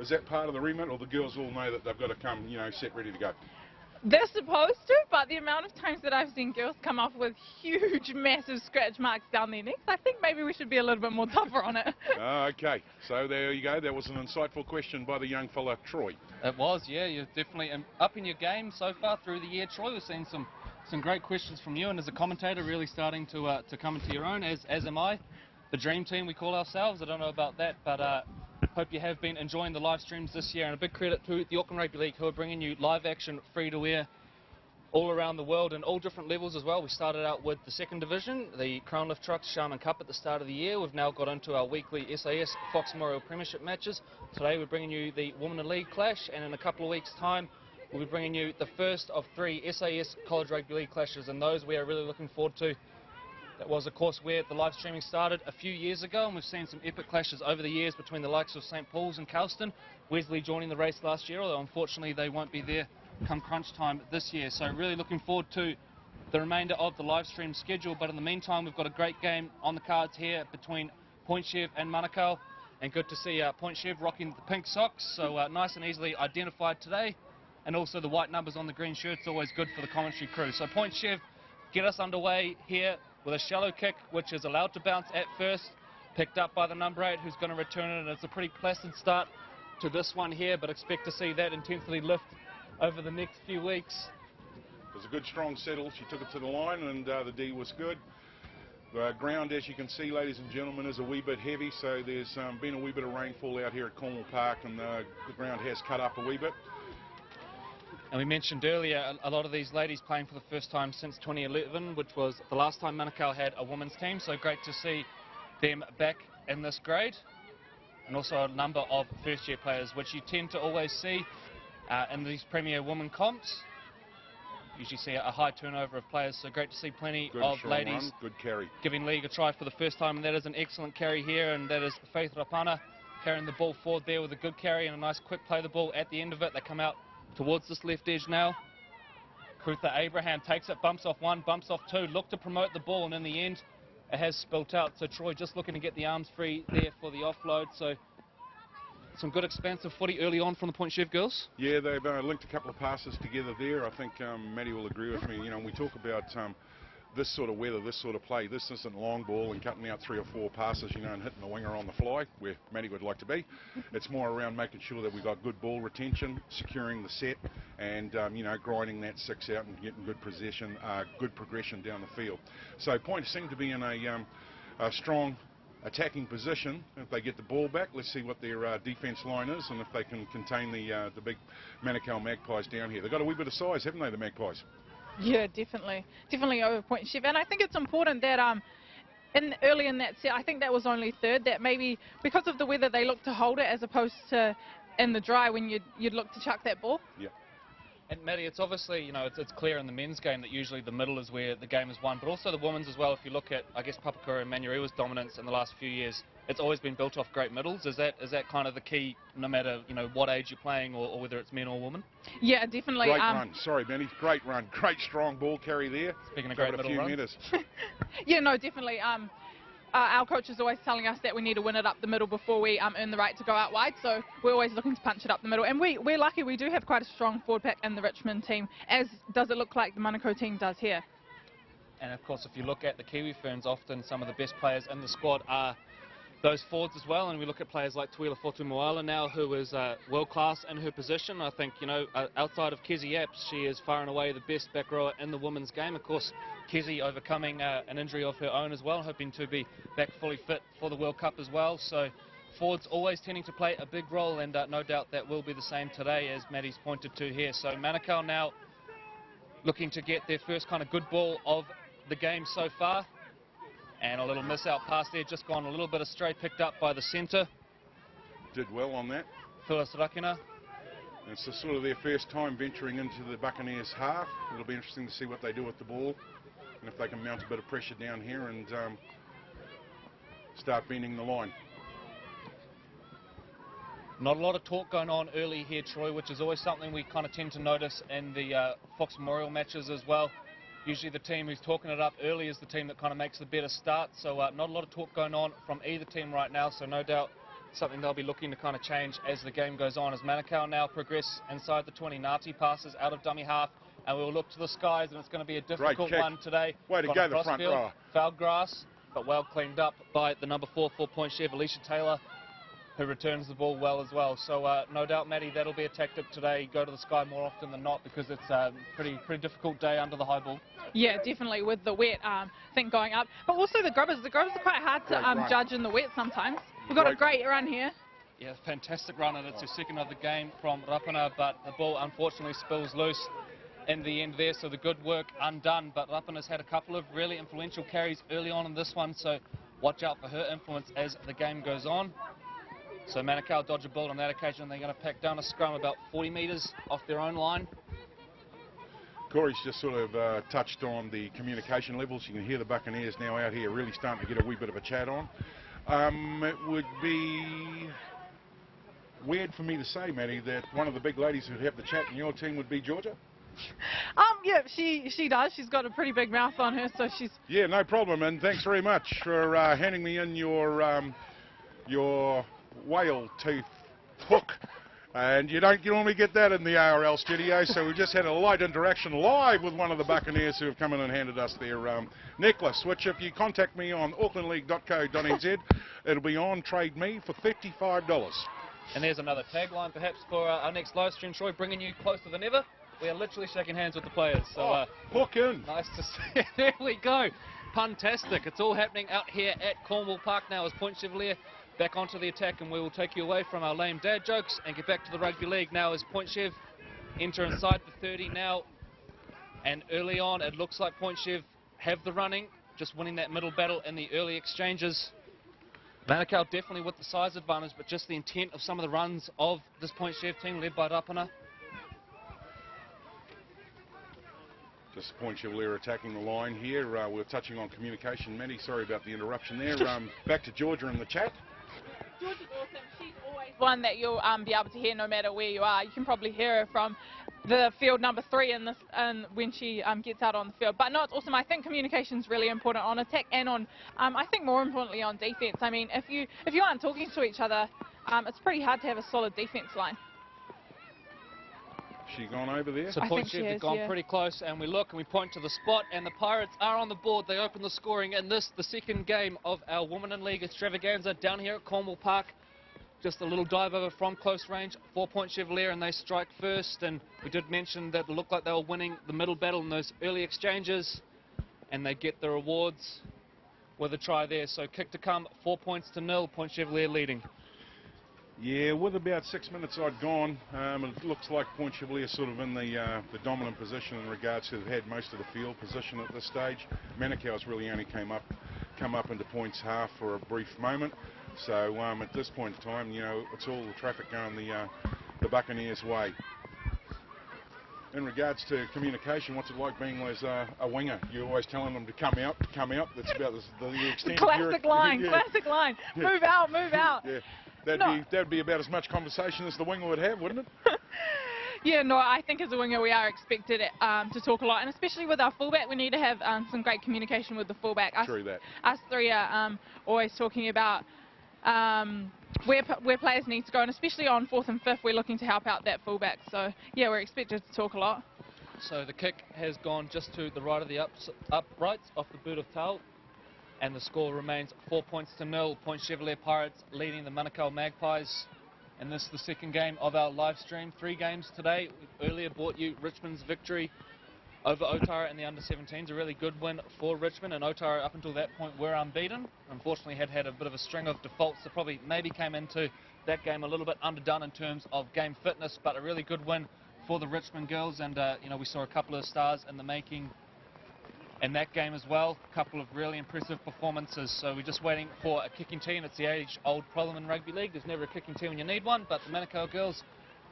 Is that part of the remit, or the girls all know that they've got to come, you know, set, ready to go? They're supposed to, but the amount of times that I've seen girls come off with huge, massive scratch marks down their necks, I think maybe we should be a little bit more tougher on it. Okay, so there you go. That was an insightful question by the young fella, Troy. It was, yeah. You're definitely up in your game so far through the year, Troy. We've seen some great questions from you, and as a commentator, really starting to come into your own, as am I. The dream team we call ourselves. I don't know about that, but hope you have been enjoying the live streams this year, and a big credit to the Auckland Rugby League, who are bringing you live action, free to air, all around the world and all different levels as well. We started out with the second division, the Crown Lift Trucks Sharman Cup at the start of the year. We've now got into our weekly SAS Fox Memorial Premiership matches. Today we're bringing you the Women in League clash, and in a couple of weeks' time we'll be bringing you the first of 3 SAS College Rugby League clashes, and those we are really looking forward to. That was, of course, where the live streaming started a few years ago, and we've seen some epic clashes over the years between the likes of St Paul's and Kelston. Wesley joining the race last year, although unfortunately they won't be there come crunch time this year. So really looking forward to the remainder of the live stream schedule. But in the meantime, we've got a great game on the cards here between PtChev and Manukau, and good to see PtChev rocking the pink socks, so nice and easily identified today. And also the white numbers on the green shirts, always good for the commentary crew. So PtChev get us underway here with a shallow kick, which is allowed to bounce at first, picked up by the number 8, who's going to return it, and it's a pretty placid start to this one here, but expect to see that intensity lift over the next few weeks. It was a good strong settle. She took it to the line, and the D was good. The ground, as you can see, ladies and gentlemen, is a wee bit heavy, so there's been a wee bit of rainfall out here at Cornwall Park, and the ground has cut up a wee bit. And we mentioned earlier a lot of these ladies playing for the first time since 2011, which was the last time Manukau had a women's team, so great to see them back in this grade. And also a number of first-year players, which you tend to always see in these Premier Women comps. Usually see a high turnover of players, so great to see plenty of ladies giving league a try for the first time, and that is an excellent carry here, and that is Faith Rapana carrying the ball forward there with a good carry and a nice quick play the ball at the end of it. They come out towards this left edge now. Krutha Abraham takes it, bumps off 1, bumps off 2, look to promote the ball, and in the end it has spilt out. So Troy just looking to get the arms free there for the offload. So some good expansive footy early on from the PtChev girls. Yeah, they've linked a couple of passes together there. I think Maddie will agree with me. You know, when we talk about this sort of weather, this sort of play, this isn't long ball and cutting out 3 or 4 passes, you know, and hitting the winger on the fly, where Maddie would like to be. It's more around making sure that we've got good ball retention, securing the set, and, you know, grinding that 6 out and getting good possession, good progression down the field. So Point seem to be in a strong attacking position. If they get the ball back, let's see what their defence line is, and if they can contain the big Manukau Magpies down here. They've got a wee bit of size, haven't they, the Magpies? Yeah, definitely over PtChev, and I think it's important that early in that set, I think that was only third, that maybe because of the weather they look to hold it as opposed to in the dry when you'd look to chuck that ball. Yeah. And Maddie, it's obviously, you know, it's clear in the men's game that usually the middle is where the game is won, but also the women's as well. If you look at, I guess, Papakura and Manurewa's dominance in the last few years, it's always been built off great middles. Is that kind of the key, no matter, you know, what age you're playing or whether it's men or women? Yeah, definitely. Great run. Sorry, Benny. Great run. Great strong ball carry there. Speaking of great middle runs. Yeah, no, definitely. Our coach is always telling us that we need to win it up the middle before we earn the right to go out wide, so we're always looking to punch it up the middle. And we're lucky we do have quite a strong forward pack in the Richmond team, as does it look like the Manukau team does here. And of course, if you look at the Kiwi Ferns, often some of the best players in the squad are those forwards as well, and we look at players like Tuila Fotumoala now, who is world class in her position. I think, you know, outside of Kezi Apps, she is far and away the best back rower in the women's game. Of course, Kezi overcoming an injury of her own as well, hoping to be back fully fit for the World Cup as well. So forwards always tending to play a big role, and no doubt that will be the same today, as Maddie's pointed to here. So Manukau now looking to get their first kind of good ball of the game so far. And a little miss out pass there, just gone a little bit astray, picked up by the centre. Did well on that. Phyllis Rakina. It's sort of their first time venturing into the Buccaneers half. It'll be interesting to see what they do with the ball, and if they can mount a bit of pressure down here and start bending the line. Not a lot of talk going on early here, Troy, which is always something we kind of tend to notice in the Fox Memorial matches as well. Usually the team who's talking it up early is the team that kind of makes the better start, so not a lot of talk going on from either team right now, so no doubt something they'll be looking to kind of change as the game goes on, as Manukau now progress inside the 20. Ngati passes out of dummy half, and we'll look to the skies, and it's going to be a difficult one today. Way to go, the front row. Foul grass, but well cleaned up by the number 4 for Point Chev, Alicia Taylor, who returns the ball well as well. So no doubt, Maddie, that'll be a tactic today. Go to the sky more often than not, because it's a pretty difficult day under the high ball. Yeah, definitely with the wet thing going up. But also the grubbers. The grubbers are quite hard to judge in the wet sometimes. We've got a great run here. Yeah, fantastic run, and it's her second of the game from Rapana, but the ball unfortunately spills loose in the end there, so the good work undone. But Rapana's had a couple of really influential carries early on in this one, so watch out for her influence as the game goes on. So Manukau dodge a ball on that occasion. They're going to pack down a scrum about 40 metres off their own line. Corey's just sort of touched on the communication levels. You can hear the Buccaneers now out here really starting to get a wee bit of a chat on. It would be weird for me to say, Maddie, that one of the big ladies who'd have the chat in your team would be Georgia. Yeah, she does. She's got a pretty big mouth on her, so she's... Yeah, no problem, and thanks very much for handing me in your whale tooth hook. And you don't normally get that in the ARL studio, so we just had a light interaction live with one of the Buccaneers who have come in and handed us their necklace, which if you contact me on aucklandleague.co.nz, it'll be on Trade Me for $55. And there's another tagline perhaps for our next live stream, Troy, bringing you closer than ever. We are literally shaking hands with the players. So hook in. Nice to see. There we go. Puntastic. It's all happening out here at Cornwall Park now as Point Chevalier back onto the attack, and we will take you away from our lame dad jokes and get back to the rugby league now as Point Chev enter inside the 30 now. And early on, it looks like Point Chev have the running, just winning that middle battle in the early exchanges. Manukau definitely with the size advantage, but just the intent of some of the runs of this Point Chev team led by Rapana. Just Point Chevalier attacking the line here. We're touching on communication. Maddie, sorry about the interruption there. Back to Georgia in the chat. Georgia's awesome. She's always one that you'll be able to hear no matter where you are. You can probably hear her from the field number 3 in this, when she gets out on the field. But no, it's awesome. I think communication's really important on attack and on, I think more importantly on defence. I mean, if you aren't talking to each other, it's pretty hard to have a solid defence line. She gone over there? So Point Chev have gone pretty close, and we look and we point to the spot, and the Pirates are on the board. They open the scoring in this, the second game of our Women in League extravaganza down here at Cornwall Park. Just a little dive over from close range for Point Chevalier, and they strike first. And we did mention that it looked like they were winning the middle battle in those early exchanges, and they get the rewards with a try there. So kick to come, 4 points to 0, Point Chevalier leading. Yeah, with about 6 minutes I'd gone, it looks like Point Chevalier sort of in the dominant position in regards to they've had most of the field position at this stage. Manukau's really only come up into Point's half for a brief moment. So at this point in time, you know, it's all the traffic going the Buccaneers' way. In regards to communication, what's it like being as a winger? You're always telling them to come out, to come out. That's about the extent of your... Classic line, yeah. classic line. Yeah. Move out, move out. Yeah. That'd be about as much conversation as the winger would have, wouldn't it? Yeah, no, I think as a winger we are expected to talk a lot, and especially with our fullback, we need to have some great communication with the fullback. True that. Us three are always talking about where players need to go, and especially on 4th and 5th, we're looking to help out that fullback. So yeah, we're expected to talk a lot. So the kick has gone just to the right of the uprights off the boot of tail. And the score remains 4 points to 0. Point Chevalier Pirates leading the Manukau Magpies. And this is the second game of our live stream. 3 games today. We earlier brought you Richmond's victory over Otara in the under-17s. A really good win for Richmond. And Otara, up until that point, were unbeaten. Unfortunately, had a bit of a string of defaults that probably maybe came into that game a little bit underdone in terms of game fitness. But a really good win for the Richmond girls. And, you know, we saw a couple of stars in the making in that game as well. A couple of really impressive performances. So we're just waiting for a kicking team. It's the age-old problem in rugby league. There's never a kicking team when you need one, but the Manukau girls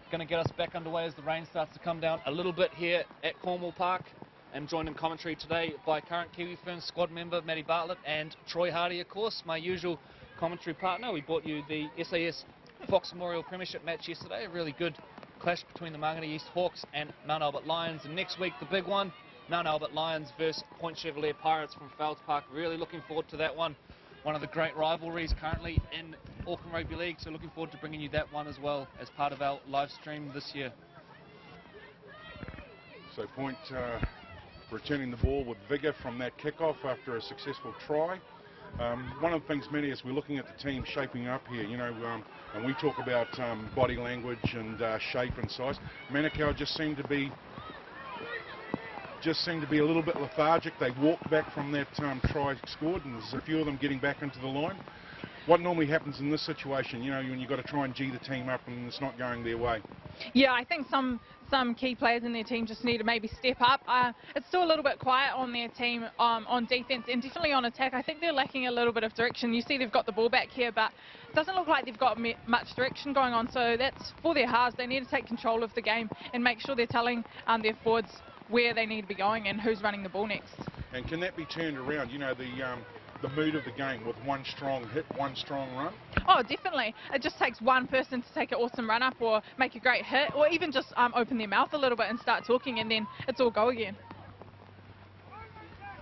are going to get us back underway as the rain starts to come down a little bit here at Cornwall Park. I'm joined in commentary today by current Kiwi Ferns squad member Maddie Bartlett and Troy Hardy, of course, my usual commentary partner. We brought you the SAS Fox Memorial Premiership match yesterday. A really good clash between the Mangere East Hawks and Mount Albert Lions. And next week, the big one, Mount Albert Lions versus Point Chevalier Pirates from Felds Park. Really looking forward to that one. One of the great rivalries currently in Auckland Rugby League, so looking forward to bringing you that one as well as part of our live stream this year. So Point returning the ball with vigour from that kick-off after a successful try. One of the things, Matty, is we're looking at the team shaping up here, you know, and we talk about body language and shape and size. Manukau just seemed to be a little bit lethargic. They walked back from that try scored, and there's a few of them getting back into the line. What normally happens in this situation, you know, when you've got to try and G the team up and it's not going their way? Yeah, I think some key players in their team just need to maybe step up. It's still a little bit quiet on their team on defence and definitely on attack. I think they're lacking a little bit of direction. You see they've got the ball back here, but it doesn't look like they've got much direction going on. So that's for their halves. They need to take control of the game and make sure they're telling their forwards where they need to be going and who's running the ball next. And can that be turned around, you know, the mood of the game with one strong hit, one strong run? Oh, definitely. It just takes one person to take an awesome run up or make a great hit or even just open their mouth a little bit and start talking, and then it's all go again.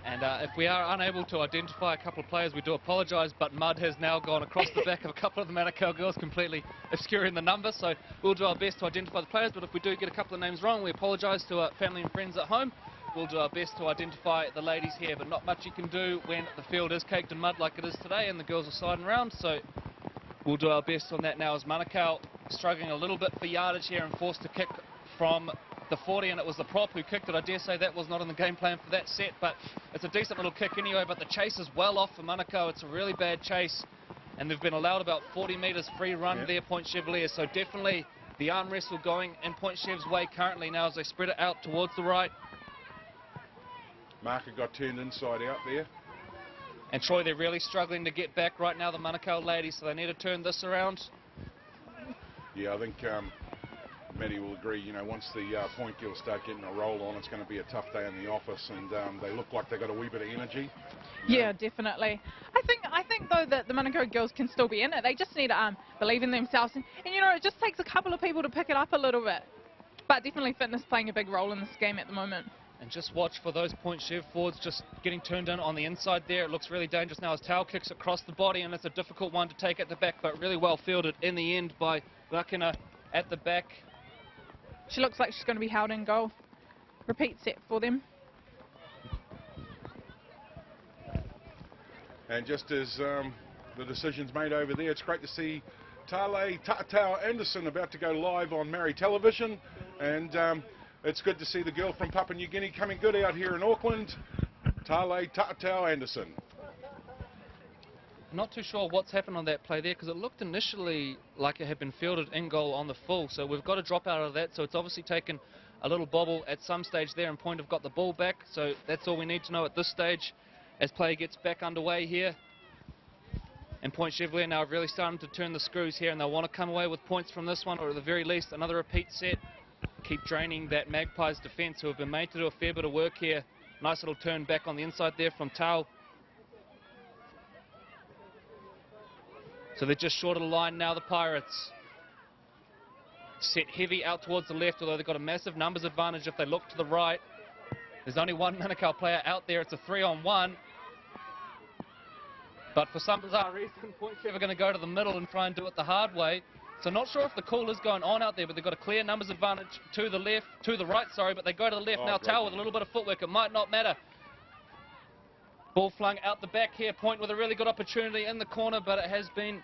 And if we are unable to identify a couple of players, we do apologise, but mud has now gone across the back of a couple of the Manukau girls, completely obscuring the number, so we'll do our best to identify the players, but if we do get a couple of names wrong, we apologise to family and friends at home. We'll do our best to identify the ladies here, but not much you can do when the field is caked in mud like it is today and the girls are siding around, so we'll do our best on that now as Manukau struggling a little bit for yardage here and forced to kick from the 40, and it was the prop who kicked it. I dare say that was not in the game plan for that set, but it's a decent little kick anyway, but the chase is well off for Manukau. It's a really bad chase, and they've been allowed about 40 metres free run there, Point Chevalier, so definitely the arm wrestle going in Point Chev's way currently now as they spread it out towards the right. Marker got turned inside out there. And Troy, they're really struggling to get back right now, the Manukau ladies, so they need to turn this around. Yeah, I think Matty will agree, you know, once the Point girls start getting a roll on, it's going to be a tough day in the office, and they look like they've got a wee bit of energy. Yeah, definitely. I think though that the Manukau girls can still be in it. They just need to believe in themselves, and you know, it just takes a couple of people to pick it up a little bit. But definitely fitness playing a big role in this game at the moment. And just watch for those Point Chev forwards just getting turned in on the inside there. It looks really dangerous now as Tau kicks across the body, and it's a difficult one to take at the back, but really well fielded in the end by Lakina at the back. She looks like she's going to be held in goal. Repeat set for them. And just as the decision's made over there, it's great to see Tale Ta'atau Anderson about to go live on Maori television, and it's good to see the girl from Papua New Guinea coming good out here in Auckland, Tale Ta'atau Anderson. Not too sure what's happened on that play there, because it looked initially like it had been fielded in goal on the full, so we've got to drop out of that, so it's obviously taken a little bobble at some stage there, and Point have got the ball back, so that's all we need to know at this stage as play gets back underway here. And Point Chevalier now really starting to turn the screws here, and they'll want to come away with points from this one, or at the very least another repeat set. Keep draining that Magpies defence, who have been made to do a fair bit of work here. Nice little turn back on the inside there from Tau. So they're just short of the line now, the Pirates. Set heavy out towards the left, although they've got a massive numbers advantage if they look to the right. There's only one Manukau player out there. It's a 3-on-1. But for some bizarre reason, Point Chev are going to go to the middle and try and do it the hard way. So not sure if the call is going on out there, but they've got a clear numbers advantage to the left, to the right, sorry, but they go to the left. Now Tau with a little bit of footwork. It might not matter. Ball flung out the back here. Point with a really good opportunity in the corner, but it has been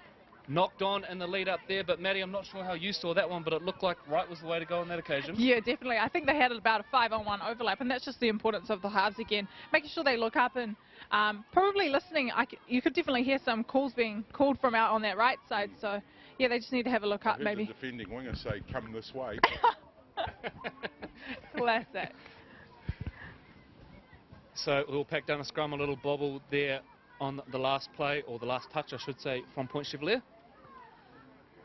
knocked on in the lead up there. But Maddie, I'm not sure how you saw that one, but it looked like right was the way to go on that occasion. Yeah, definitely. I think they had about a 5-on-1 overlap, and that's just the importance of the halves again. Making sure they look up and probably listening. You could definitely hear some calls being called from out on that right side. So, yeah, they just need to have a look up maybe. The defending winger say, come this way. Classic. So we'll pack down a scrum, a little bobble there on the last play, or the last touch, I should say, from Point Chevalier.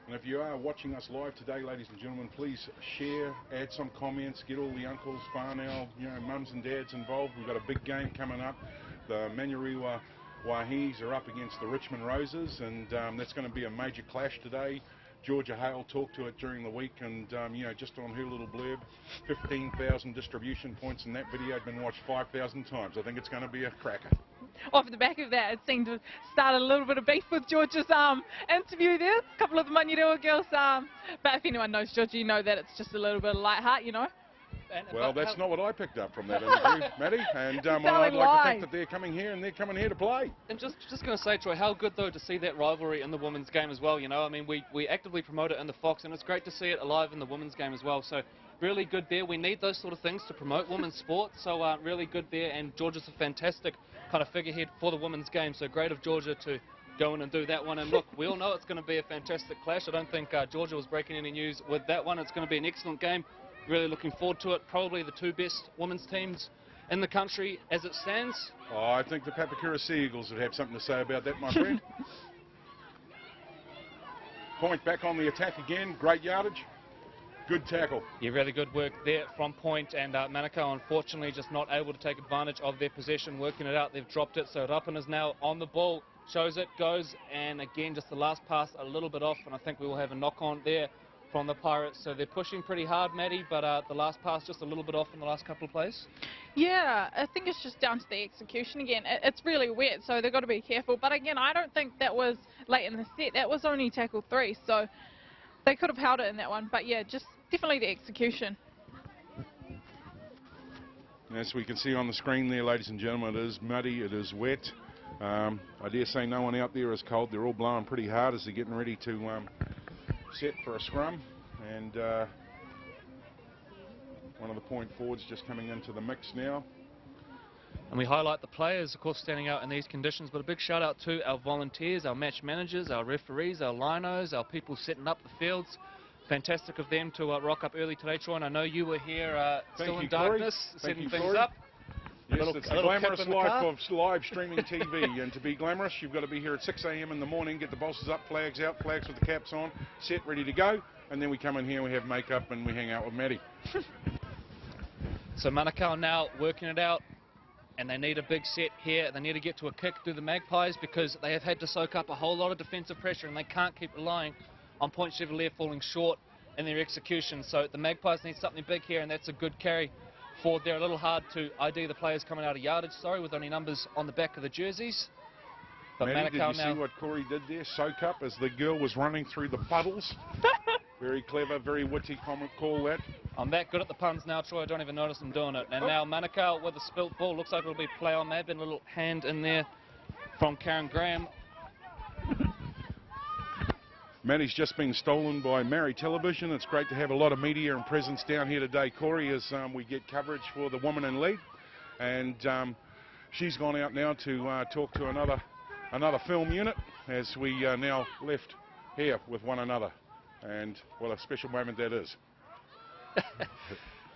And if you are watching us live today, ladies and gentlemen, please share, add some comments, get all the uncles, whānau, you know, mums and dads involved. We've got a big game coming up. The Manurewa Wahis are up against the Richmond Roses, and that's going to be a major clash today. Georgia Hale talked to it during the week, and you know, just on her little blurb, 15,000 distribution points in that video had been watched 5,000 times. I think it's going to be a cracker. off the back of that, it seemed to start a little bit of beef with George's interview there. A couple of the Manurewa girls, but if anyone knows George, you know that it's just a little bit of light heart, you know. Well, that's not what I picked up from that interview, Maddie. And I'd like the fact that they're coming here and they're coming here to play. And just going to say, Troy, how good though to see that rivalry in the women's game as well. You know, I mean, we actively promote it in the Fox, and it's great to see it alive in the women's game as well. So really good there. We need those sort of things to promote women's sport. So really good there. And Georgia's a fantastic kind of figurehead for the women's game. So great of Georgia to go in and do that one. And look, we all know it's going to be a fantastic clash. I don't think Georgia was breaking any news with that one. It's going to be an excellent game. Really looking forward to it. Probably the two best women's teams in the country as it stands. Oh, I think the Papakura Sea Eagles would have something to say about that, my friend. Point back on the attack again. Great yardage. Good tackle. Yeah, really good work there from Point, and Manukau unfortunately just not able to take advantage of their possession, working it out. They've dropped it, so Rapana is now on the ball, shows it, goes, and again just the last pass a little bit off, and I think we will have a knock-on there from the Pirates. So they're pushing pretty hard, Maddie, but the last pass just a little bit off in the last couple of plays. Yeah, I think it's just down to the execution again. It's really wet, so they've got to be careful. But again, I don't think that was late in the set. That was only tackle 3, so they could have held it in that one. But yeah, just definitely the execution. As we can see on the screen there, ladies and gentlemen, it is muddy, it is wet. I dare say no one out there is cold. They're all blowing pretty hard as they're getting ready to set for a scrum, and one of the point forwards just coming into the mix now. And we highlight the players, of course, standing out in these conditions, but a big shout out to our volunteers, our match managers, our referees, our linos, our people setting up the fields. Fantastic of them to rock up early today, Troy, and I know you were here still in darkness, setting things up. Yes, it's the glamorous life of live streaming TV, and to be glamorous, you've got to be here at 6 a.m. in the morning, get the bosses up, flags out, flags with the caps on, set, ready to go, and then we come in here, we have makeup, and we hang out with Maddie. So Manukau now working it out, and they need a big set here. They need to get to a kick through the Magpies because they have had to soak up a whole lot of defensive pressure, and they can't keep relying on PtChevVManukau falling short in their execution. So the Magpies need something big here, and that's a good carry forward. They're a little hard to ID the players coming out of yardage, with only numbers on the back of the jerseys. But Maddie, Manukau did you see what Corey did there? Soak up as the girl was running through the puddles. Very clever, very witty comment, call that. I'm that good at the puns now, Troy, I don't even notice I'm doing it. And now Manukau with a spilt ball. Looks like it'll be play on. There had been a little hand in there from Karen Graham. Maddie's just been stolen by Maori Television. It's great to have a lot of media and presence down here today, Corey, as we get coverage for the woman in lead. And she's gone out now to talk to another film unit as we now left here with one another. And what a special moment that is.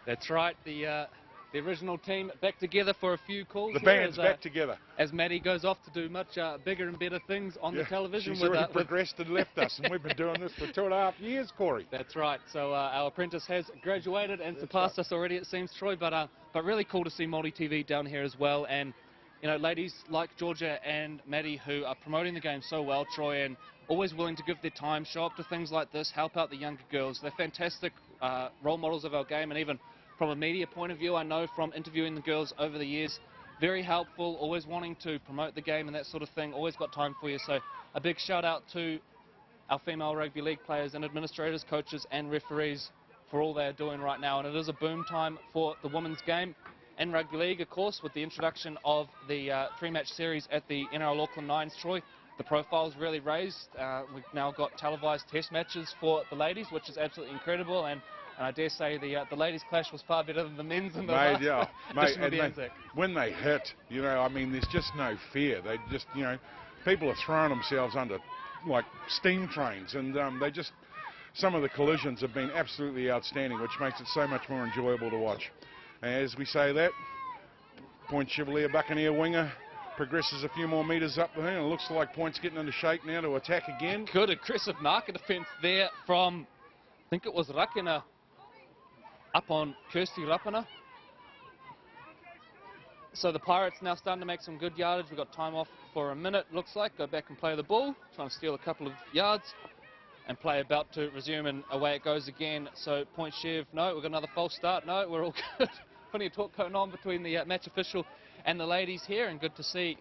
That's right. The original team back together for a few calls. The band's back together. As Maddie goes off to do much bigger and better things on the television. She's already progressed and left us, and we've been doing this for 2.5 years, Corey. That's right. So our apprentice has graduated and surpassed us already, it seems, Troy. But really cool to see Multi TV down here as well. And you know, ladies like Georgia and Maddie who are promoting the game so well, Troy, and always willing to give their time, show up to things like this, help out the younger girls. They're fantastic role models of our game, and even from a media point of view, I know from interviewing the girls over the years, very helpful, always wanting to promote the game and that sort of thing, always got time for you. So a big shout out to our female rugby league players and administrators, coaches and referees for all they are doing right now. And it is a boom time for the women's game and rugby league, of course, with the introduction of the 3-match series at the NRL Auckland Nines, Troy. The profile's really raised. We've now got televised test matches for the ladies, which is absolutely incredible. And I dare say the ladies' clash was far better than the men's in the last edition of the Anzac. When they hit, you know, I mean, there's just no fear. They just, you know, people are throwing themselves under like steam trains, and they just, some of the collisions have been absolutely outstanding, which makes it so much more enjoyable to watch. As we say that, PtChevVManukau Buccaneer winger progresses a few more metres up there, and it looks like Point's getting into shape now to attack again. Good aggressive marker defence there from, I think it was Rakena, up on Kirsty Rapana. So the Pirates now starting to make some good yardage. We've got time off for a minute, looks like. Go back and play the ball, trying to steal a couple of yards, and play about to resume, and away it goes again. So PtChev, no, we've got another false start. No, we're all good. Plenty of talk going on between the match official and the ladies here, and good to see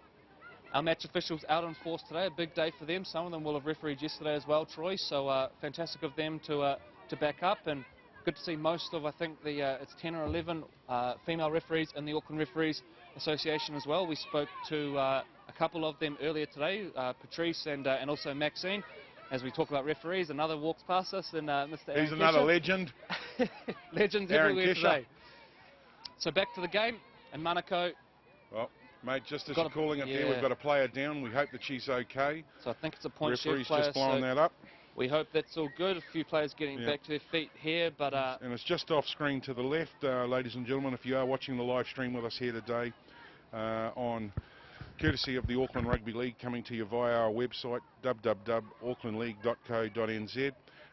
Our match officials out in force today, a big day for them. Some of them will have refereed yesterday as well, Troy, so fantastic of them to back up, and good to see most of, I think, it's 10 or 11 female referees in the Auckland Referees Association as well. We spoke to a couple of them earlier today, Patrice and also Maxine, as we talk about referees. Another walks past us, and Mr. Aaron He's another Kesher. legend. Legends Aaron everywhere Kesher. today. So back to the game, and Manukau. Well, mate, just as you're calling it there, yeah. we've got a player down. We hope that she's okay. So I think it's a point Chev Referee's player. just blowing So that up. we hope that's all good. A few players getting back to their feet here, but and it's just off screen to the left, ladies and gentlemen. If you are watching the live stream with us here today, on courtesy of the Auckland Rugby League, coming to you via our website www.aucklandleague.co.nz.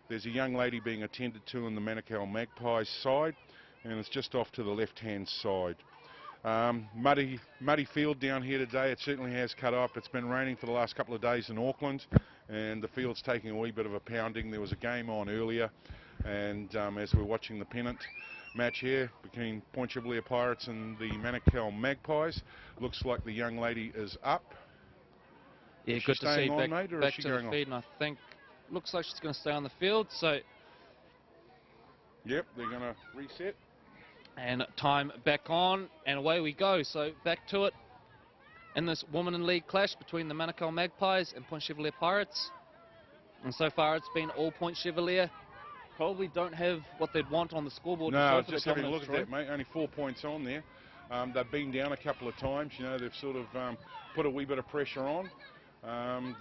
There's a young lady being attended to in the Manukau Magpies side, and it's just off to the left-hand side. Muddy field down here today. It certainly has cut up. It's been raining for the last couple of days in Auckland, and the field's taking a wee bit of a pounding. There was a game on earlier, and as we're watching the pennant match here between Point Chevalier Pirates and the Manukau Magpies, looks like the young lady is up. yeah, Is good she to see staying on, back, mate, or back is she to the going feed, and I think looks like she's going to stay on the field. So yep, they're going to reset. and time back on, and away we go. So back to it in this Women in League clash between the Manukau Magpies and Point Chevalier Pirates. And so far it's been all Point Chevalier. Probably don't have what they'd want on the scoreboard. No, to just having a look at that, mate. Only 4 points on there. They've been down a couple of times. You know, they've sort of put a wee bit of pressure on.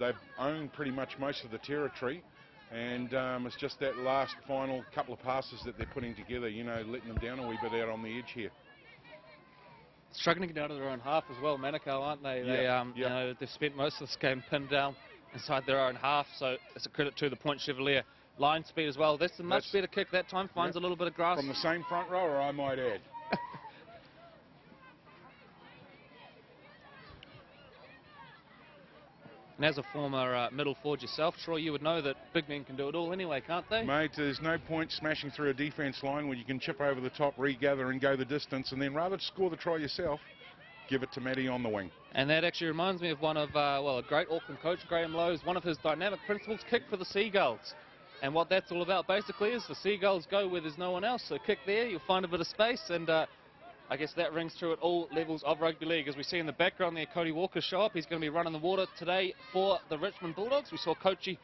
They've owned pretty much most of the territory. And it's just that last final couple of passes that they're putting together, you know, letting them down a wee bit out on the edge here. Struggling to get out of their own half as well, Manukau, aren't they? Yeah, You know, they've spent most of this game pinned down inside their own half, so it's a credit to the Point Chevalier line speed as well. That's a much better kick that time, finds a little bit of grass. From the same front rower, I might add. And as a former middle forward yourself, Troy, you would know that big men can do it all anyway, can't they? Mate, there's no point smashing through a defence line when you can chip over the top, regather and go the distance, and then rather than score the try yourself, give it to Matty on the wing. And that actually reminds me of one of, well, a great Auckland coach, Graham Lowe's, one of his dynamic principles, kick for the Seagulls. And what that's all about basically is the Seagulls go where there's no one else, so kick there, you'll find a bit of space, and I guess that rings true at all levels of rugby league. As we see in the background there, Cody Walker show up. He's going to be running the water today for the Richmond Bulldogs. We saw Cody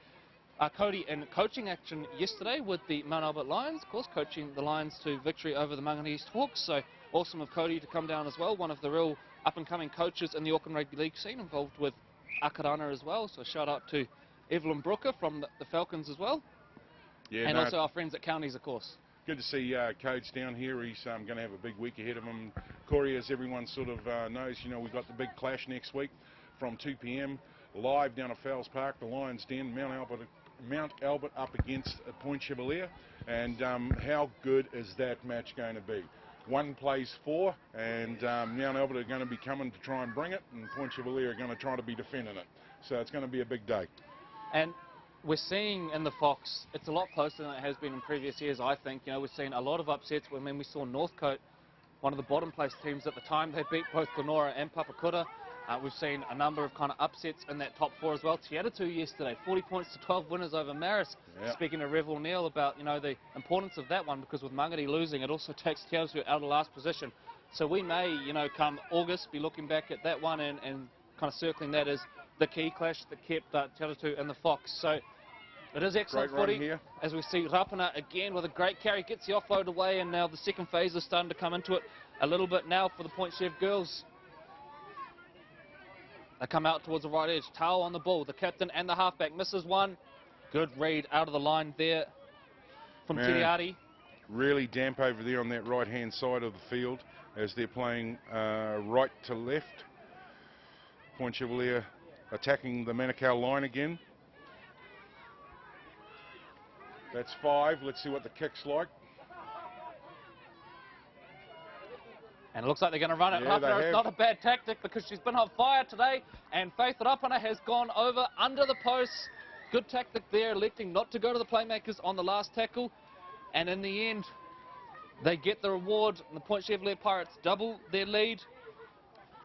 in coaching action yesterday with the Mount Albert Lions, of course, coaching the Lions to victory over the Mangere East Hawks. So awesome of Cody to come down as well, one of the real up-and-coming coaches in the Auckland Rugby League scene, involved with Akarana as well. So shout out to Evelyn Brooker from the Falcons as well. Yeah, and also our friends at Counties, of course. Good to see Coach down here. He's going to have a big week ahead of him. Corey, as everyone sort of knows, you know, we've got the big clash next week from 2 p.m. live down at Fowles Park, the Lions Den, Mount Albert up against Point Chevalier. And how good is that match going to be? One plays 4, and Mount Albert are going to be coming to try and bring it, and Point Chevalier are going to try to be defending it. So it's going to be a big day. And we're seeing in the Fox, it's a lot closer than it has been in previous years, I think. You know, we've seen a lot of upsets. When we saw Northcote, one of the bottom place teams at the time, they beat both Glenora and Papakura. We've seen a number of kind of upsets in that top 4 as well. Te Atatu yesterday, 40 points to 12 winners over Maris. Yeah. Speaking to Rev O'Neill about, you know, the importance of that one, because with Mangere losing, it also takes Te Atatu out of the last position. So we may, you know, come August, be looking back at that one and kind of circling that as the key clash that kept Te Atatu and the Fox. So it is excellent footy here. As we see Rapana again with a great carry, gets the offload away, and now the second phase is starting to come into it a little bit now for the Point Chev girls. They come out towards the right edge. Tau on the ball. The captain and the halfback misses one. Good read out of the line there from Tiriari. Really damp over there on that right-hand side of the field as they're playing right to left. Point Chevalier attacking the Manukau line again. That's 5. Let's see what the kick's like. And it looks like they're going to run it. Yeah, Rapana, it's not a bad tactic because she's been on fire today. And Faith Rapana has gone over under the post. Good tactic there, electing not to go to the playmakers on the last tackle. And in the end, they get the reward. And the Point Chevalier Pirates double their lead.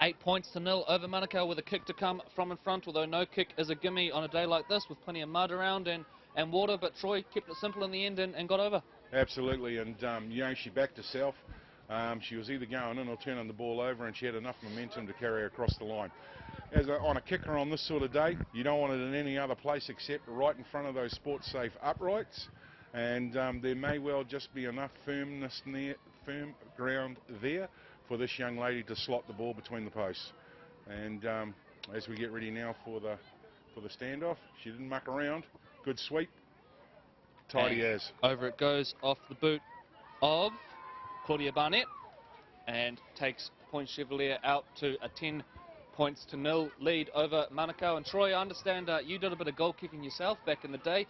8 points to 0 over Manukau with a kick to come from in front, although no kick is a gimme on a day like this with plenty of mud around and water, but Troy kept it simple in the end and got over. Absolutely, and you know, she backed herself. She was either going in or turning the ball over, and she had enough momentum to carry her across the line. On a kicker on this sort of day, you don't want it in any other place except right in front of those sports safe uprights, and there may well just be enough firm ground there for this young lady to slot the ball between the posts. And as we get ready now for the standoff, she didn't muck around. Good sweep, tidy and as. Over it goes off the boot of Claudia Barnett and takes Point Chevalier out to a 10 points to 0 lead over Manukau. And Troy, I understand you did a bit of goal kicking yourself back in the day.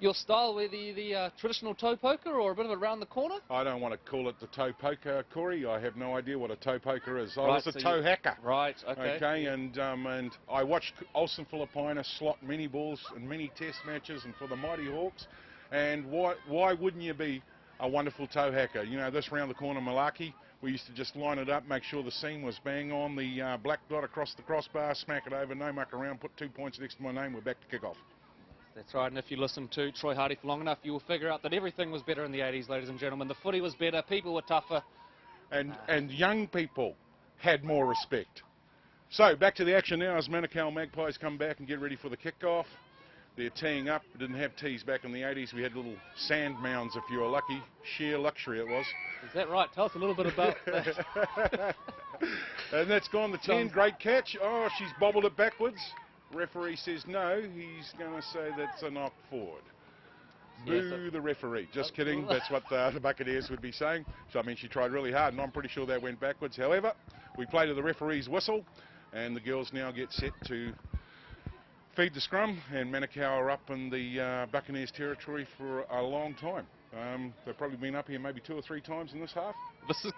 Your style, were the traditional toe poker or a bit of around the corner? I don't want to call it the toe poker, Corey. I have no idea what a toe poker is. I Right, was a so toe hacker. Right, okay. Okay, and I watched Olsen Filipina slot many balls in many test matches and for the Mighty Hawks. And why wouldn't you be a wonderful toe hacker? You know, this round the corner Malaki, we used to just line it up, make sure the seam was bang on the black dot across the crossbar, smack it over, no muck around, put 2 points next to my name, we're back to kick off. That's right, and if you listen to Troy Hardy for long enough, you will figure out that everything was better in the 80s, ladies and gentlemen. The footy was better, people were tougher. And young people had more respect. So, back to the action now as Manukau Magpies come back and get ready for the kick-off. They're teeing up. We didn't have tees back in the 80s. We had little sand mounds, if you were lucky. Sheer luxury it was. Is that right? Tell us a little bit about that. And that's gone the 10. Great catch. Oh, she's bobbled it backwards. Referee says no. He's going to say that's a knock forward. Boo the referee. Just kidding. That's what the Buccaneers would be saying. So, I mean, she tried really hard, and I'm pretty sure that went backwards. However, we play to the referee's whistle, and the girls now get set to feed the scrum, and Manukau are up in the Buccaneers territory for a long time. They've probably been up here maybe 2 or 3 times in this half. This is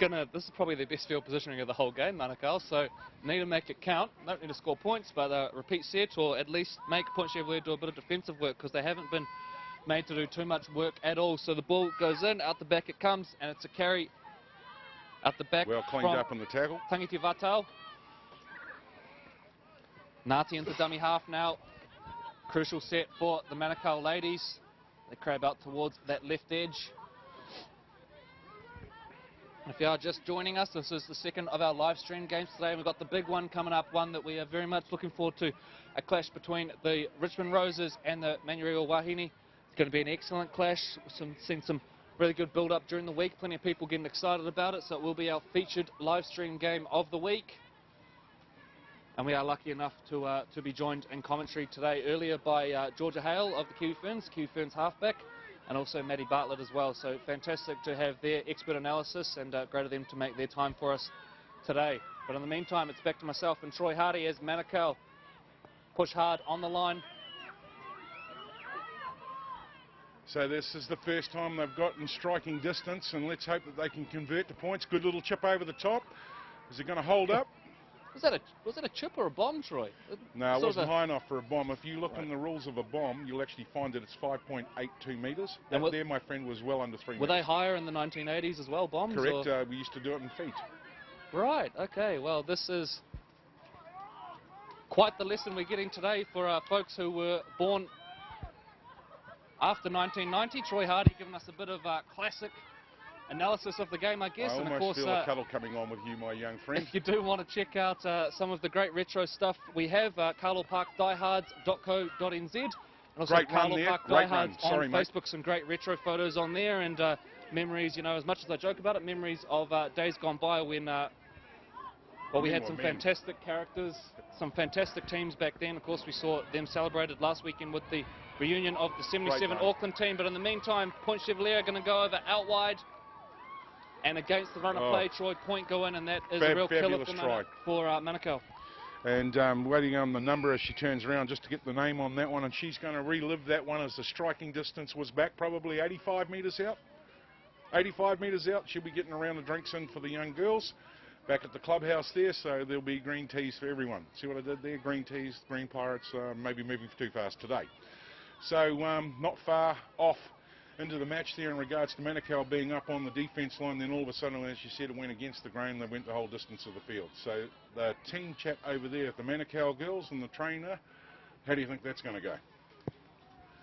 probably their best field positioning of the whole game, Manukau, so need to make it count. Don't need to score points, but repeat set or at least make Point Chevalier do a bit of defensive work because they haven't been made to do too much work at all. So the ball goes in, out the back it comes, and it's a carry out the back. Well cleaned up in the tackle. Tangiti Vatau. Ngāti into dummy half now. Crucial set for the Manukau ladies. They crab out towards that left edge. If you are just joining us, this is the second of our live stream games today. We've got the big one coming up, one that we are very much looking forward to, a clash between the Richmond Roses and the Manurewa Wahine. It's going to be an excellent clash. Seen some really good build-up during the week. Plenty of people getting excited about it, so it will be our featured live stream game of the week. And we are lucky enough to be joined in commentary today earlier by Georgia Hale of the Kiwi Ferns halfback, and also Maddie Bartlett as well. So fantastic to have their expert analysis, and great of them to make their time for us today. But in the meantime, it's back to myself and Troy Hardy as Manukau push hard on the line. So this is the first time they've got in striking distance, and let's hope that they can convert to points. Good little chip over the top. Is it going to hold up? Was that a chip or a bomb, Troy? No, it wasn't high enough for a bomb. If you look in the rules of a bomb, you'll actually find that it's 5.82 metres. That there, my friend, was well under 3 metres. Were they higher in the 1980s as well, bombs? Correct. We used to do it in feet. Right, okay. Well, this is quite the lesson we're getting today for folks who were born after 1990. Troy Hardy giving us a bit of classic analysis of the game, I guess. I and almost of course, feel a cuddle coming on with you, my young friend. If you do want to check out some of the great retro stuff, we have carloparkdiehards.co.nz, and also Great Carlo run Park there. Great Diehards run. Sorry, on mate. Facebook. Some great retro photos on there, and memories, you know, as much as I joke about it, memories of days gone by when we had some fantastic characters, some fantastic teams back then. Of course, we saw them celebrated last weekend with the reunion of the 77 Auckland team. But in the meantime, Point Chevalier are going to go over out wide. And against the run of play, Troy, point go in, and that is a real killer for Manukau. And waiting on the number as she turns around just to get the name on that one, and she's going to relive that one as the striking distance was back, probably 85 metres out. 85 metres out, she'll be getting around the drinks in for the young girls back at the clubhouse there, so there'll be green teas for everyone. See what I did there? Green teas, green pirates, maybe moving too fast today. So not far off into the match there in regards to Manukau being up on the defence line. Then all of a sudden, as you said, it went against the grain. They went the whole distance of the field. So the team chat over there at the Manukau girls and the trainer, how do you think that's going to go?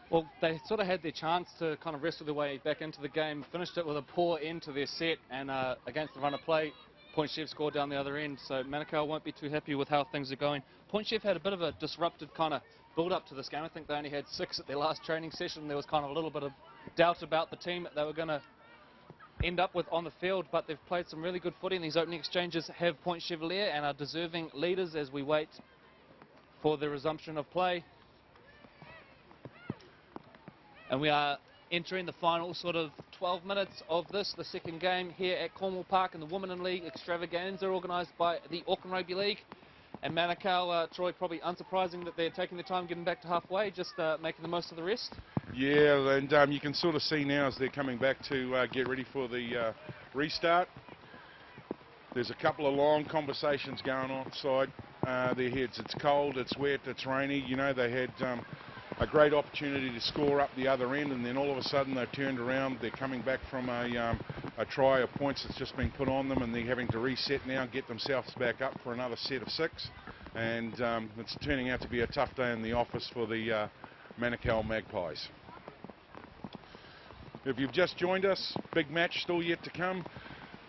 Well, they sort of had their chance to kind of wrestle their way back into the game, finished it with a poor end to their set, and against the run of play, Point Chev scored down the other end, so Manukau won't be too happy with how things are going. Point Chev had a bit of a disrupted kind of build-up to this game. I think they only had 6 at their last training session. There was kind of a little bit of doubt about the team that they were going to end up with on the field, but they've played some really good footy in these opening exchanges, have Point Chevalier and are deserving leaders as we wait for the resumption of play. And we are entering the final sort of 12 minutes of this, the second game here at Cornwall Park in the Women in League Extravaganza organised by the Auckland Rugby League. And Manukau, Troy, probably unsurprising that they're taking their time getting back to halfway, just making the most of the rest. Yeah, and you can sort of see now as they're coming back to get ready for the restart. There's a couple of long conversations going on inside their heads. It's cold, it's wet, it's rainy. You know, they had a great opportunity to score up the other end, and then all of a sudden they've turned around. They're coming back from a try of points that's just been put on them, and they're having to reset now and get themselves back up for another set of 6. And it's turning out to be a tough day in the office for the Manukau Magpies. If you've just joined us, big match still yet to come.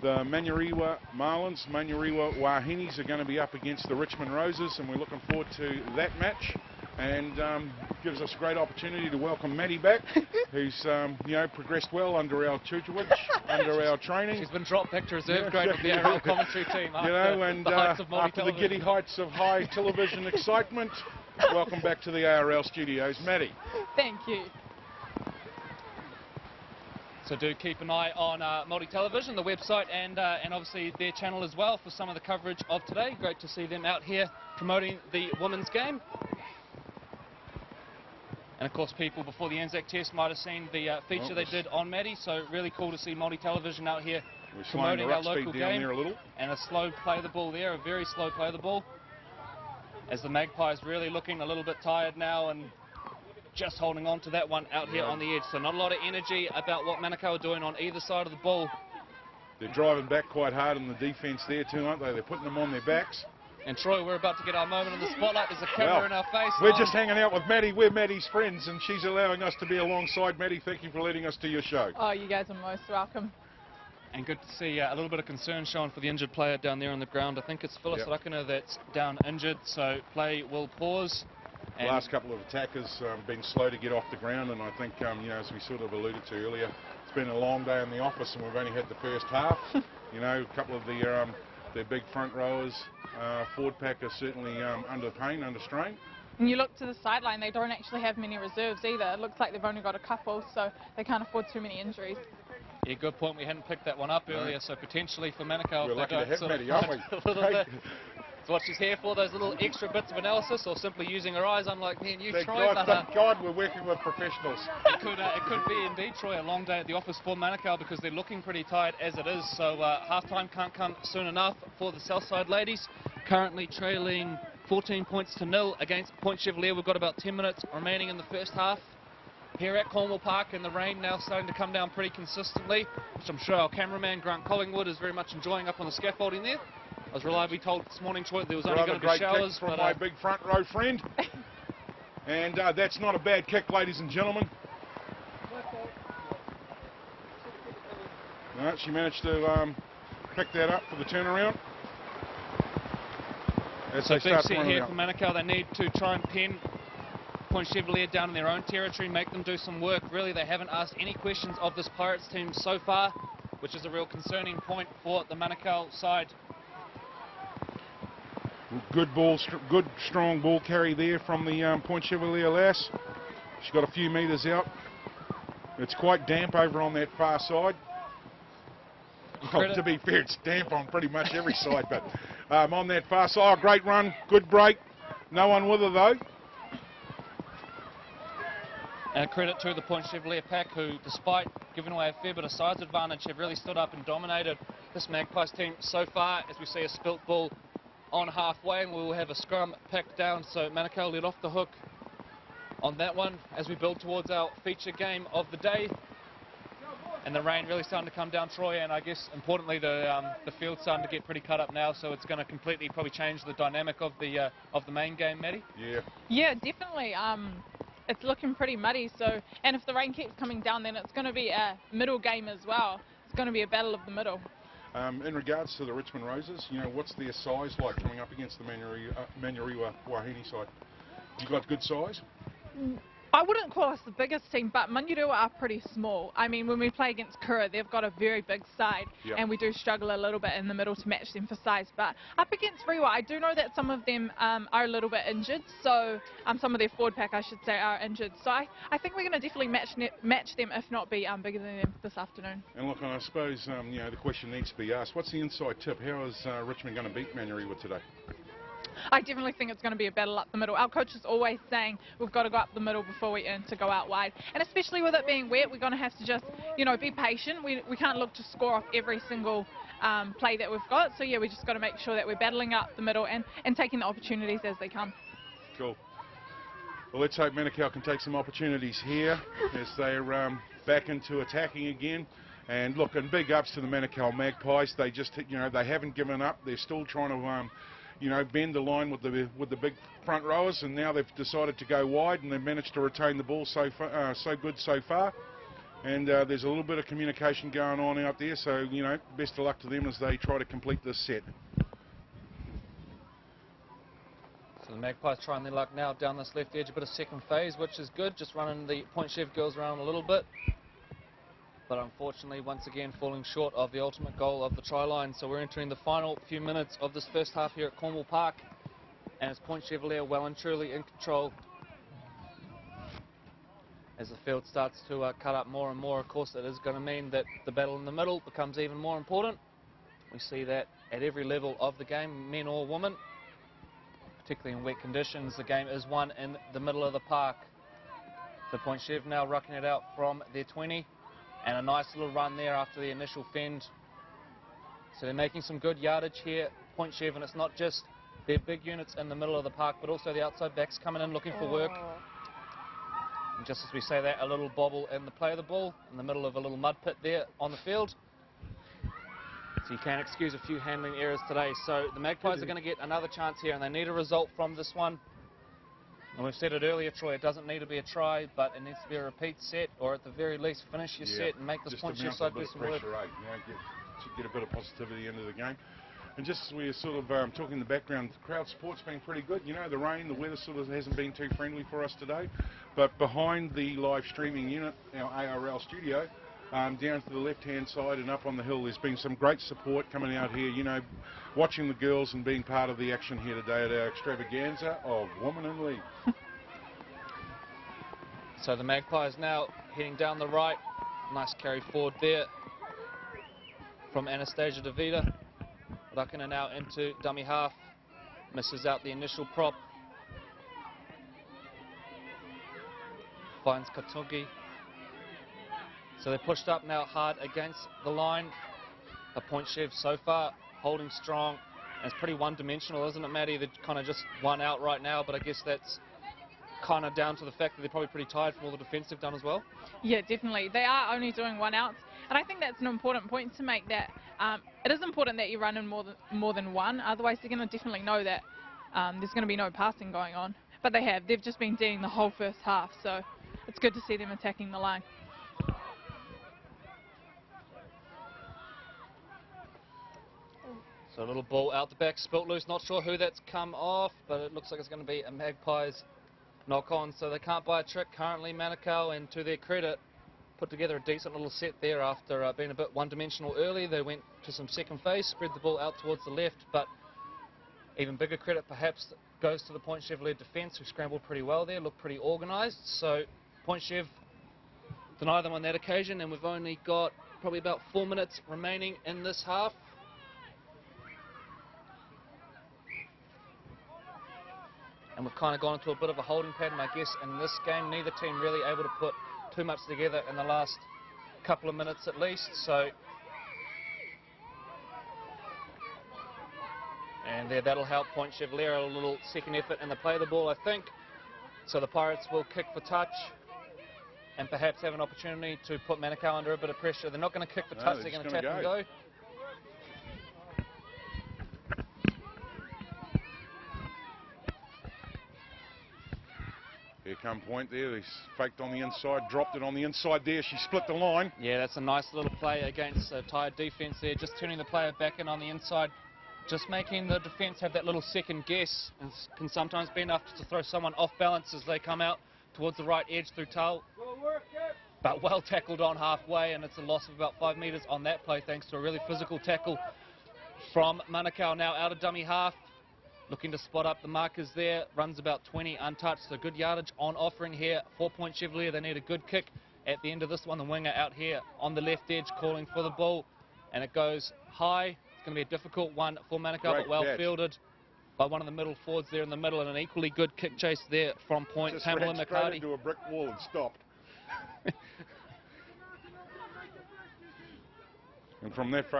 The Manurewa Marlins, Manurewa Wahinis are going to be up against the Richmond Roses, and we're looking forward to that match. And gives us a great opportunity to welcome Maddie back, who's you know, progressed well under our tutelage, under our training. She's been dropped back to reserve grade with the ARL commentary team you know, and after the giddy heights of high television excitement, welcome back to the ARL studios, Maddie. Thank you. So do keep an eye on Multi Television, the website, and obviously their channel as well for some of the coverage of today. Great to see them out here promoting the women's game. And of course, people before the Anzac Test might have seen the feature they did on Maddie, so really cool to see Multi Television out here promoting our local game. There a little. And a slow play of the ball there, a very slow play of the ball. As the Magpies really looking a little bit tired now and just holding on to that one out here on the edge. So not a lot of energy about what Manukau are doing on either side of the ball. They're driving back quite hard in the defence there too, aren't they? They're putting them on their backs. And Troy, we're about to get our moment in the spotlight. There's a camera in our face. We're just hanging out with Maddie. We're Maddie's friends, and she's allowing us to be alongside Maddie. Thank you for letting us to your show. Oh, you guys are most welcome. And good to see a little bit of concern shown for the injured player down there on the ground. I think it's Phyllis Rakana that's down injured, so play will pause. The last couple of attackers been slow to get off the ground, and I think, you know, as we sort of alluded to earlier, it's been a long day in the office, and we've only had the first half. You know, a couple of their big front rowers, forward pack are certainly under pain, under strain. And you look to the sideline, they don't actually have many reserves either. It looks like they've only got a couple, so they can't afford too many injuries. Yeah, good point. We hadn't picked that one up earlier, so potentially for Manukau, we're lucky to have Maddie, aren't we? It's what she's here for, those little extra bits of analysis, or simply using her eyes, unlk me and you, thank Troy. Thank God we're working with professionals. It could be indeed, Troy, a long day at the office for Manukau because they're looking pretty tired as it is. So half-time can't come soon enough for the Southside ladies. Currently trailing 14 points to 0 against Point Chevalier. We've got about 10 minutes remaining in the first half. Here at Cornwall Park, and the rain now starting to come down pretty consistently, which I'm sure our cameraman Grant Collingwood is very much enjoying up on the scaffolding there. I was reliably told this morning, Troy, there was only going to be showers. From my big front row friend. And that's not a bad kick, ladies and gentlemen. No, she managed to pick that up for the turnaround. So big set here for Manukau. They need to try and pin Point Chevalier down in their own territory, make them do some work. Really, they haven't asked any questions of this Pirates team so far, which is a real concerning point for the Manukau side. Good ball, good strong ball carry there from the Point Chevalier lass. She's got a few metres out. It's quite damp over on that far side. Oh, to be fair, it's damp on pretty much every side, but on that far side, great run, good break. No one with her though. And credit to the Point Chevalier pack, who, despite giving away a fair bit of size advantage, have really stood up and dominated this Magpies team so far, as we see a spilt ball on halfway, and we will have a scrum packed down, so Manukau let off the hook on that one as we build towards our feature game of the day. and the rain really starting to come down, Troy, and I guess importantly the field's starting to get pretty cut up now, so it's going to completely probably change the dynamic of the main game, Maddie. Yeah, definitely. It's looking pretty muddy, so, and if the rain keeps coming down, then it's going to be a middle game as well. It's going to be a battle of the middle. In regards to the Richmond Roses, you know, what's their size like coming up against the Manurewa Wahine side? You got good size? I wouldn't call us the biggest team, but Manurewa are pretty small. I mean, when we play against Kura, they've got a very big side, and we do struggle a little bit in the middle to match them for size. But up against Rewa, I do know that some of them are a little bit injured, so some of their forward pack, I should say, are injured. So I think we're going to definitely match them, if not be bigger than them this afternoon. And look, I suppose you know, the question needs to be asked: what's the inside tip? How is Richmond going to beat Manurewa today? I definitely think it's going to be a battle up the middle. Our coach is always saying we've got to go up the middle before we earn to go out wide. And especially with it being wet, we're going to have to just, you know, be patient. We can't look to score off every single play that we've got. So yeah, we just got to make sure that we're battling up the middle and taking the opportunities as they come. Cool. Well, let's hope Manukau can take some opportunities here as they're back into attacking again. And look, and big ups to the Manukau Magpies. They just, you know, they haven't given up. They're still trying to you know, bend the line with the big front rowers, and now they've decided to go wide, and they've managed to retain the ball so good so far. And there's a little bit of communication going on out there, so you know, best of luck to them as they try to complete this set. So the Magpies trying their luck now down this left edge, a bit of second phase, which is good, just running the PtChev girls around a little bit. But unfortunately, once again, falling short of the ultimate goal of the try line. So we're entering the final few minutes of this first half here at Cornwall Park. And it's PtChev well and truly in control. As the field starts to cut up more and more, of course, it is going to mean that the battle in the middle becomes even more important. We see that at every level of the game, men or women. Particularly in wet conditions, the game is won in the middle of the park. The PtChev now rocking it out from their 20. And a nice little run there after the initial fend. So they're making some good yardage here, PtChev, and it's not just their big units in the middle of the park, but also the outside backs coming in looking for work. And just as we say that, a little bobble in the play of the ball, in the middle of a little mud pit there on the field. So you can't excuse a few handling errors today. So the Magpies are going to get another chance here, and they need a result from this one. And we've said it earlier, Troy, it doesn't need to be a try, but it needs to be a repeat set, or at the very least finish your set and make this PtChev side do some work. You know, get a bit of positivity into the game. And just as we're sort of talking in the background, the crowd support's been pretty good. You know, the rain, the weather sort of hasn't been too friendly for us today. But behind the live streaming unit, our ARL studio, down to the left-hand side and up on the hill, there's been some great support coming out here, you know, watching the girls and being part of the action here today at our extravaganza of Women in League. So the Magpies now heading down the right. Nice carry forward there from Anastasia DeVita. Rakina now into dummy half. Misses out the initial prop. Finds Katungi. So they're pushed up now hard against the line. The PtChev so far holding strong. And it's pretty one-dimensional, isn't it, Maddie? They're kind of just one out right now, but I guess that's kind of down to the fact that they're probably pretty tired from all the defence they've done as well. Yeah, definitely. They are only doing one outs, and I think that's an important point to make, that it is important that you run in more than one, otherwise they're going to definitely know that there's going to be no passing going on. But they've just been doing the whole first half, so it's good to see them attacking the line. So a little ball out the back, spilt loose, not sure who that's come off, but it looks like it's going to be a Magpies knock on, so they can't buy a trick currently, Manukau, and to their credit, put together a decent little set there after being a bit one-dimensional early. They went to some second phase, spread the ball out towards the left, but even bigger credit perhaps goes to the PtChev-led defence, who scrambled pretty well there, looked pretty organised. So PtChev deny them on that occasion, and we've only got probably about 4 minutes remaining in this half. And we've kind of gone into a bit of a holding pattern, I guess, in this game. Neither team really able to put too much together in the last couple of minutes at least. So, and there, that'll help PtChev a little second effort in the play of the ball, I think. So the Pirates will kick for touch. and perhaps have an opportunity to put Manukau under a bit of pressure. They're not going to kick the touch, they're going to tap and go. Here come Point there, he's faked on the inside, dropped it on the inside there, she split the line. Yeah, that's a nice little play against a tired defence there, just turning the player back in on the inside, just making the defence have that little second guess, and can sometimes be enough to throw someone off balance as they come out towards the right edge through tail. But well tackled on halfway, and it's a loss of about 5 metres on that play thanks to a really physical tackle from Manukau. Now out of dummy half, looking to spot up the markers there, runs about 20 untouched, so good yardage on offering here for Point Chevalier. They need a good kick at the end of this one. The winger out here on the left edge calling for the ball, and it goes high. It's going to be a difficult one for Manukau, but well fielded by one of the middle forwards there in the middle, and an equally good kick chase there from Point. Just Pamela ran McCarty straight into a brick wall and stopped. And from that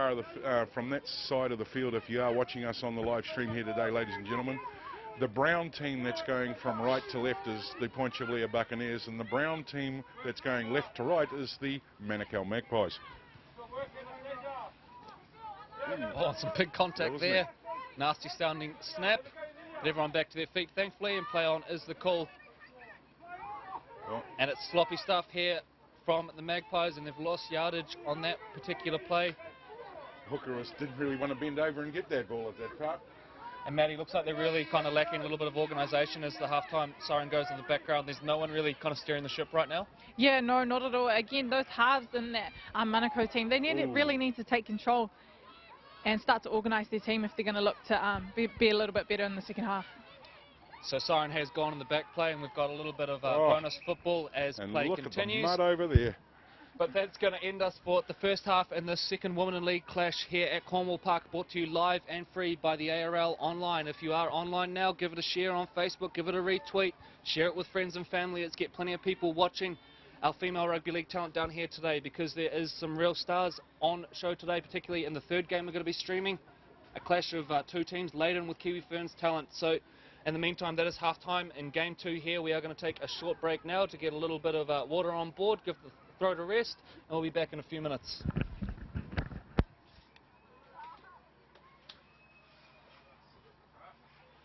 from that side of the field, if you are watching us on the live stream here today, ladies and gentlemen, the brown team that's going from right to left is the Point Chevalier Buccaneers, and the brown team that's going left to right is the Manukau Magpies. Oh, some big contact there. Nasty sounding snap. But everyone back to their feet, thankfully, and play on is the call. And it's sloppy stuff here from the Magpies, and they've lost yardage on that particular play. Hookerist didn't really want to bend over and get that ball at that part. And Matty, looks like they're really kind of lacking a little bit of organisation as the halftime siren goes in the background. There's no one really kind of steering the ship right now. Yeah, no, not at all. Again, those halves in that Manukau team, they really need to take control and start to organise their team if they're going to look to be a little bit better in the second half. So siren has gone in the back play, and we've got a little bit of bonus football as play look continues. At the mud over there. But that's going to end us for the first half in the second Women in League clash here at Cornwall Park, brought to you live and free by the ARL Online. If you are online now, give it a share on Facebook, give it a retweet, share it with friends and family. Let's get plenty of people watching our female rugby league talent down here today, because there is some real stars on show today, particularly in the third game we're going to be streaming. A clash of two teams laden with Kiwi Ferns talent. So in the meantime, that is half-time in game 2 here. We are going to take a short break now to get a little bit of water on board, give the throat a rest, and we'll be back in a few minutes.